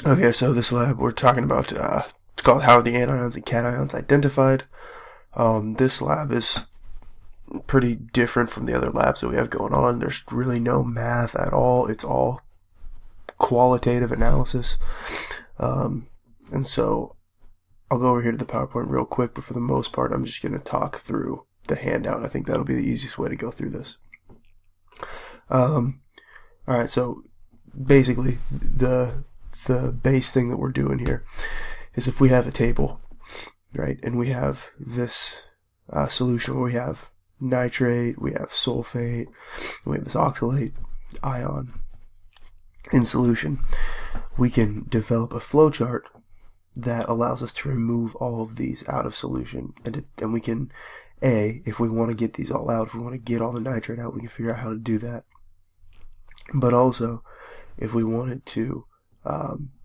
Okay, so this lab we're talking about, it's called How are the Anions and Cations Identified. This lab is pretty different from the other labs that we have going on. There's really no math at all. It's all qualitative analysis. And so I'll go over here to the PowerPoint real quick, but for the most part, I'm just going to talk through the handout. I think that'll be the easiest way to go through this. Alright, so basically, the base thing that we're doing here is if we have a table, right, and we have this solution where we have nitrate, we have sulfate, we have this oxalate ion in solution, we can develop a flowchart that allows us to remove all of these out of solution, and we can, if we want to get these all out, if we want to get all the nitrate out, we can figure out how to do that. But also, if we wanted to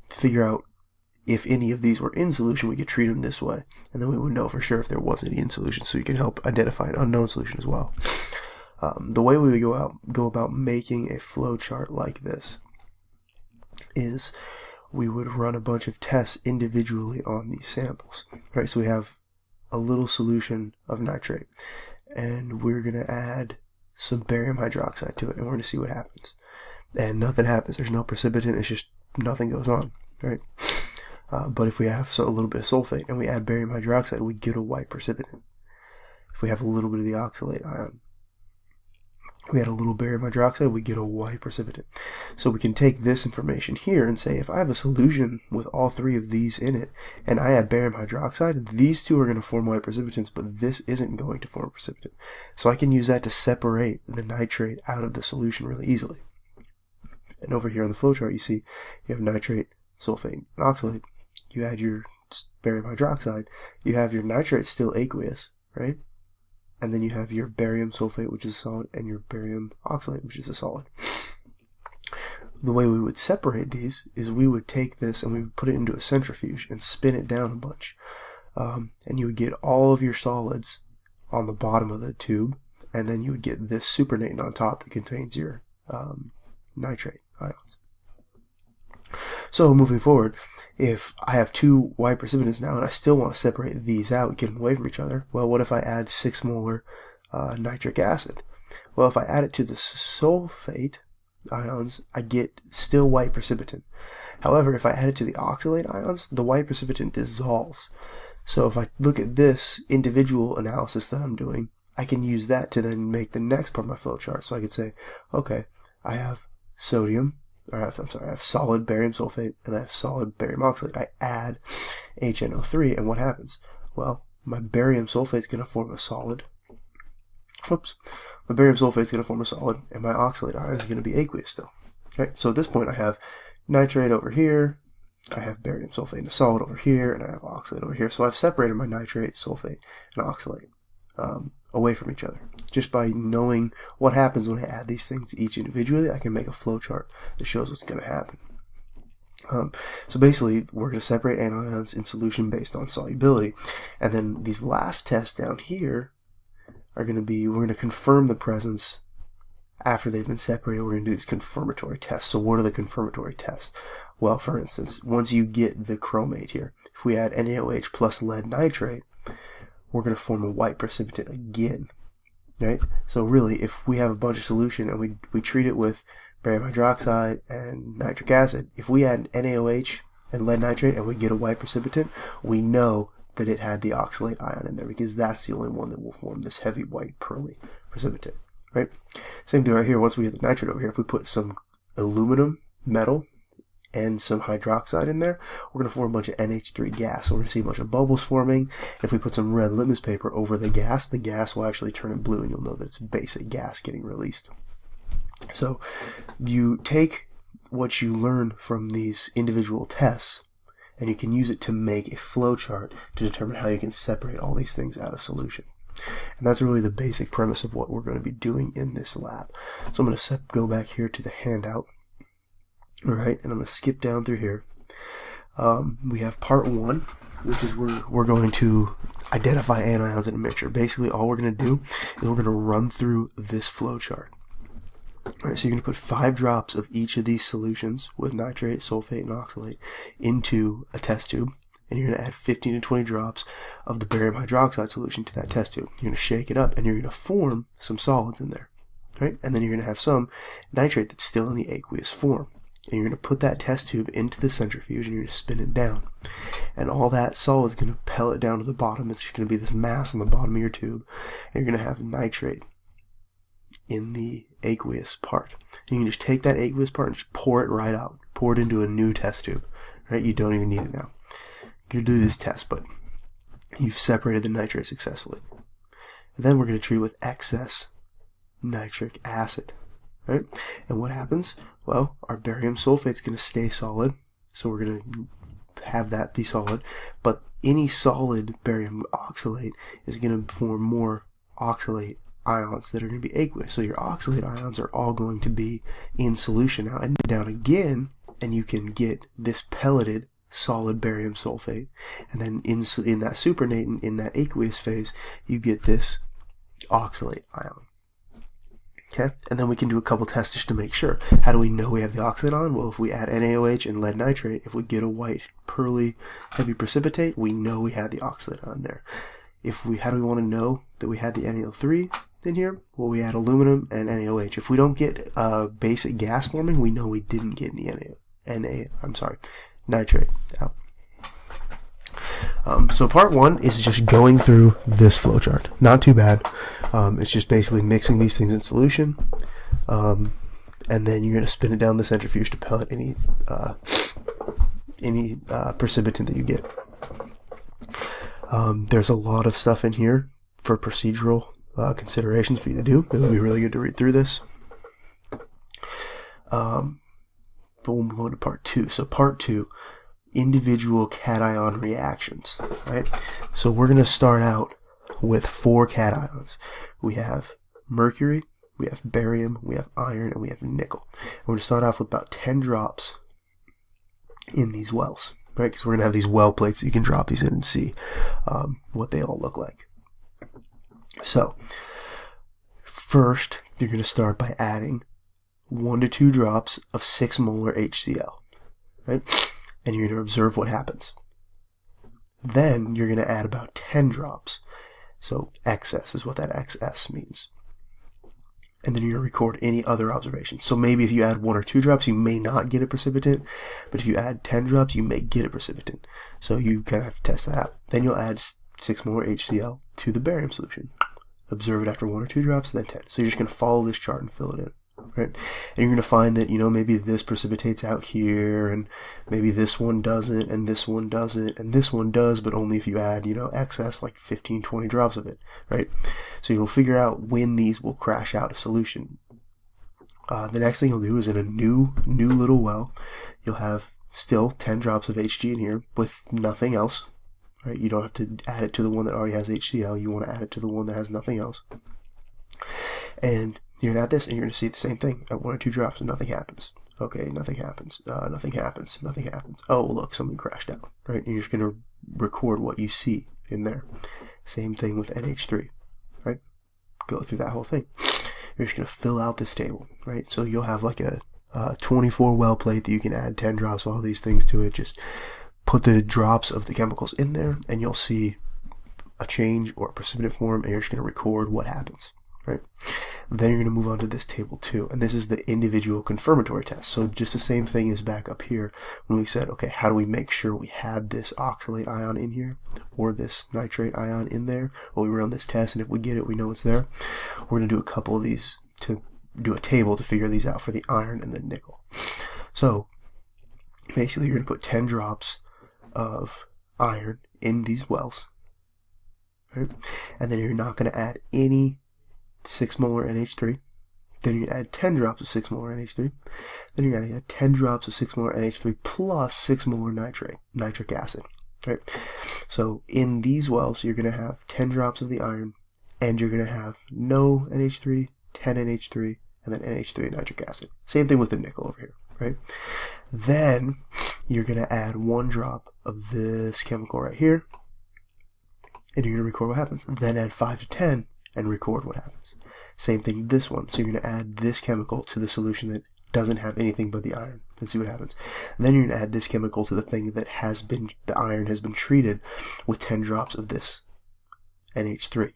figure out if any of these were in solution, we could treat them this way, and then we would know for sure if there was any in solution, so you can help identify an unknown solution as well. The way we would go about making a flow chart like this is we would run a bunch of tests individually on these samples. Right, so we have a little solution of nitrate, and we're going to add some barium hydroxide to it, and we're going to see what happens. And nothing happens. There's no precipitant. It's just nothing goes on, right? But if we have a little bit of sulfate and we add barium hydroxide, we get a white precipitant. If we have a little bit of the oxalate ion, we add a little barium hydroxide, we get a white precipitant. So we can take this information here and say, if I have a solution with all three of these in it, and I add barium hydroxide, these two are going to form white precipitants, but this isn't going to form a precipitant. So I can use that to separate the nitrate out of the solution really easily. And over here on the flowchart, you see you have nitrate, sulfate, and oxalate. You add your barium hydroxide. You have your nitrate still aqueous, right? And then you have your barium sulfate, which is a solid, and your barium oxalate, which is a solid. The way we would separate these is we would take this and we would put it into a centrifuge and spin it down a bunch. And you would get all of your solids on the bottom of the tube, and then you would get this supernatant on top that contains your nitrate ions. So moving forward, if I have two white precipitants now and I still want to separate these out, get them away from each other, well, what if I add 6 molar nitric acid? Well, if I add it to the sulfate ions, I get still white precipitant. However, if I add it to the oxalate ions, the white precipitant dissolves. So if I look at this individual analysis that I'm doing, I can use that to then make the next part of my flowchart. So I could say, okay, I have I have solid barium sulfate and I have solid barium oxalate. I add HNO3 and what happens? Well, my barium sulfate is going to form a solid. My barium sulfate is going to form a solid and my oxalate ion is going to be aqueous still. Okay, so at this point I have nitrate over here, I have barium sulfate in a solid over here, and I have oxalate over here. So I've separated my nitrate, sulfate, and oxalate away from each other. Just by knowing what happens when I add these things each individually, I can make a flow chart that shows what's going to happen. So basically, we're going to separate anions in solution based on solubility. And then these last tests down here are going to be, we're going to confirm the presence after they've been separated. We're going to do these confirmatory tests. So what are the confirmatory tests? Well, for instance, once you get the chromate here, if we add NaOH plus lead nitrate, we're going to form a white precipitant again, right? So really, if we have a bunch of solution and we treat it with barium hydroxide and nitric acid, if we add NaOH and lead nitrate and we get a white precipitant, we know that it had the oxalate ion in there because that's the only one that will form this heavy white pearly precipitant, right? Same deal right here. Once we get the nitrate over here, if we put some aluminum metal and some hydroxide in there, we're going to form a bunch of NH3 gas. So we're going to see a bunch of bubbles forming. If we put some red litmus paper over the gas will actually turn it blue, and you'll know that it's basic gas getting released. So you take what you learn from these individual tests, and you can use it to make a flow chart to determine how you can separate all these things out of solution. And that's really the basic premise of what we're going to be doing in this lab. So I'm going to go back here to the handout. Alright, and I'm going to skip down through here. We have part 1, which is where we're going to identify anions in a mixture. Basically, all we're going to do is we're going to run through this flow chart. All right, so you're going to put 5 drops of each of these solutions with nitrate, sulfate, and oxalate into a test tube, and you're going to add 15 to 20 drops of the barium hydroxide solution to that test tube. You're going to shake it up, and you're going to form some solids in there, right? And then you're going to have some nitrate that's still in the aqueous form. And you're going to put that test tube into the centrifuge, and you're going to spin it down. And all that solid is going to pellet down to the bottom. It's just going to be this mass on the bottom of your tube. And you're going to have nitrate in the aqueous part. And you can just take that aqueous part and just pour it right out. Pour it into a new test tube. Right? You don't even need it now. You do this test, but you've separated the nitrate successfully. And then we're going to treat it with excess nitric acid. Right? And what happens? Well, our barium sulfate is going to stay solid, so we're going to have that be solid, but any solid barium oxalate is going to form more oxalate ions that are going to be aqueous. So your oxalate ions are all going to be in solution now, and down again, and you can get this pelleted solid barium sulfate, and then in that supernatant, in that aqueous phase, you get this oxalate ion. Okay, and then we can do a couple tests just to make sure. How do we know we have the oxalate on? Well, if we add NaOH and lead nitrate, if we get a white, pearly, heavy precipitate, we know we had the oxalate on there. How do we want to know that we had the NaO3 in here? Well, we add aluminum and NaOH. If we don't get basic gas forming, we know we didn't get any nitrate out. So part 1 is just going through this flowchart. Not too bad. It's just basically mixing these things in solution, and then you're going to spin it down the centrifuge to pellet any precipitant that you get. There's a lot of stuff in here for procedural considerations for you to do. It would be really good to read through this. But we'll move on to part 2. So part 2. Individual cation reactions, right? So we're going to start out with 4 cations. We have mercury, we have barium, we have iron, and we have nickel. And we're going to start off with about 10 drops in these wells, right? Because we're going to have these well plates that you can drop these in and see what they all look like. So first, you're going to start by adding 1 to 2 drops of 6 molar HCl, right? And you're going to observe what happens. Then you're going to add about 10 drops. So excess is what that XS means. And then you're going to record any other observations. So maybe if you add 1 or 2 drops, you may not get a precipitant. But if you add 10 drops, you may get a precipitant. So you kind of have to test that out. Then you'll add 6 molar HCl to the barium solution. Observe it after 1 or 2 drops, and then 10. So you're just going to follow this chart and fill it in. Right? And you're going to find that, maybe this precipitates out here, and maybe this one doesn't, and this one doesn't, and this one does, but only if you add, excess, like 15, 20 drops of it, right? So you'll figure out when these will crash out of solution. The next thing you'll do is in a new little well, you'll have still 10 drops of Hg in here with nothing else, right? You don't have to add it to the one that already has HCl. You want to add it to the one that has nothing else. And you're going to add this, and you're going to see the same thing at 1 or 2 drops, and nothing happens. Okay, nothing happens. Nothing happens. Nothing happens. Oh, look, something crashed out, right? And you're just going to record what you see in there. Same thing with NH3, right? Go through that whole thing. You're just going to fill out this table, right? So you'll have like a 24 well plate that you can add 10 drops of all these things to it. Just put the drops of the chemicals in there, and you'll see a change or a precipitant form, and you're just going to record what happens. Right? Then you're going to move on to this table 2, and this is the individual confirmatory test. So just the same thing is back up here when we said, okay, how do we make sure we had this oxalate ion in here or this nitrate ion in there? Well, we run this test, and if we get it, we know it's there. We're going to do a couple of these to do a table to figure these out for the iron and the nickel. So basically, you're going to put 10 drops of iron in these wells, right? And then you're not going to add any 6 molar NH3. Then you're going to add 10 drops of 6 molar NH3. Then you're going to add 10 drops of 6 molar NH3 plus 6 molar nitric acid. Right? So in these wells, you're going to have 10 drops of the iron, and you're going to have no NH3, 10 NH3, and then NH3 nitric acid. Same thing with the nickel over here. Right? Then you're going to add 1 drop of this chemical right here, and you're going to record what happens. Then add 5 to 10 and record what happens. Same thing with this one. So you're going to add this chemical to the solution that doesn't have anything but the iron and see what happens. And then you're going to add this chemical to the thing that the iron has been treated with 10 drops of this NH3.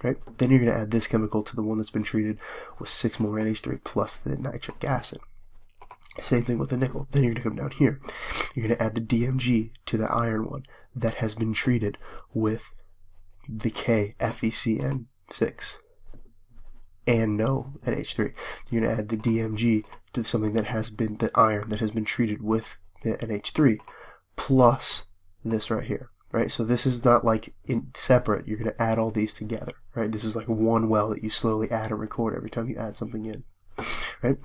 Right? Then you're going to add this chemical to the one that's been treated with 6 more NH3 plus the nitric acid. Same thing with the nickel. Then you're going to come down here. You're going to add the DMG to the iron one that has been treated with the KFeCN6 and no NH3. You're going to add the DMG to something that has been the iron that has been treated with the NH3 plus this right here. Right? So this is not like separate. You're going to add all these together. Right? This is like one well that you slowly add and record every time you add something in. Right?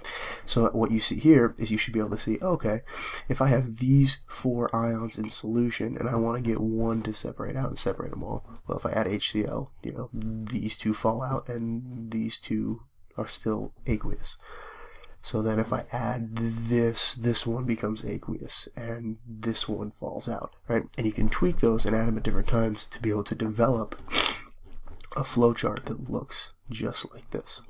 So what you see here is you should be able to see, okay, if I have these 4 ions in solution and I want to get one to separate out and separate them all, well, if I add HCl, these 2 fall out and these 2 are still aqueous. So then if I add this one becomes aqueous and this one falls out, right? And you can tweak those and add them at different times to be able to develop a flowchart that looks just like this.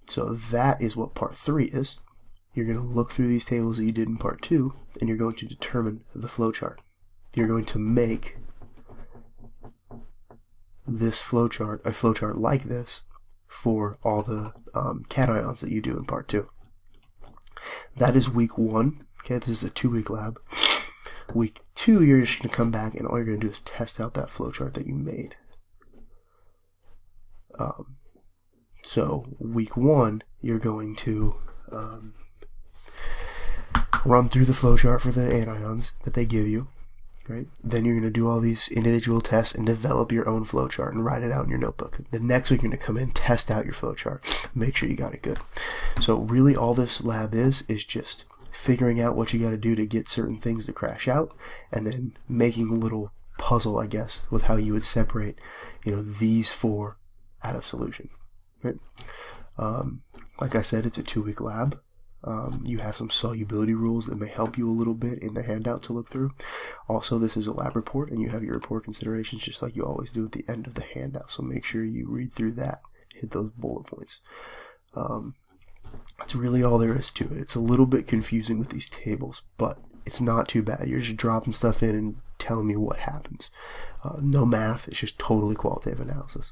So that is what part 3 is. You're going to look through these tables that you did in part 2, and you're going to determine the flowchart. You're going to make this flowchart, a flowchart like this, for all the cations that you do in part 2. That is week 1. Okay, this is a 2-week lab. Week 2, you're just going to come back, and all you're going to do is test out that flowchart that you made. So week 1, you're going to run through the flowchart for the anions that they give you, right? Then you're going to do all these individual tests and develop your own flowchart and write it out in your notebook. The next week, you're going to come in, test out your flowchart, make sure you got it good. So really all this lab is just figuring out what you got to do to get certain things to crash out, and then making a little puzzle, I guess, with how you would separate, these 4 out of solution. Right? Like I said, it's a 2-week lab. You have some solubility rules that may help you a little bit in the handout to look through. Also, this is a lab report, and you have your report considerations just like you always do at the end of the handout. So make sure you read through that, hit those bullet points. That's really all there is to it. It's a little bit confusing with these tables, but it's not too bad. You're just dropping stuff in and telling me what happens. No math, it's just totally qualitative analysis.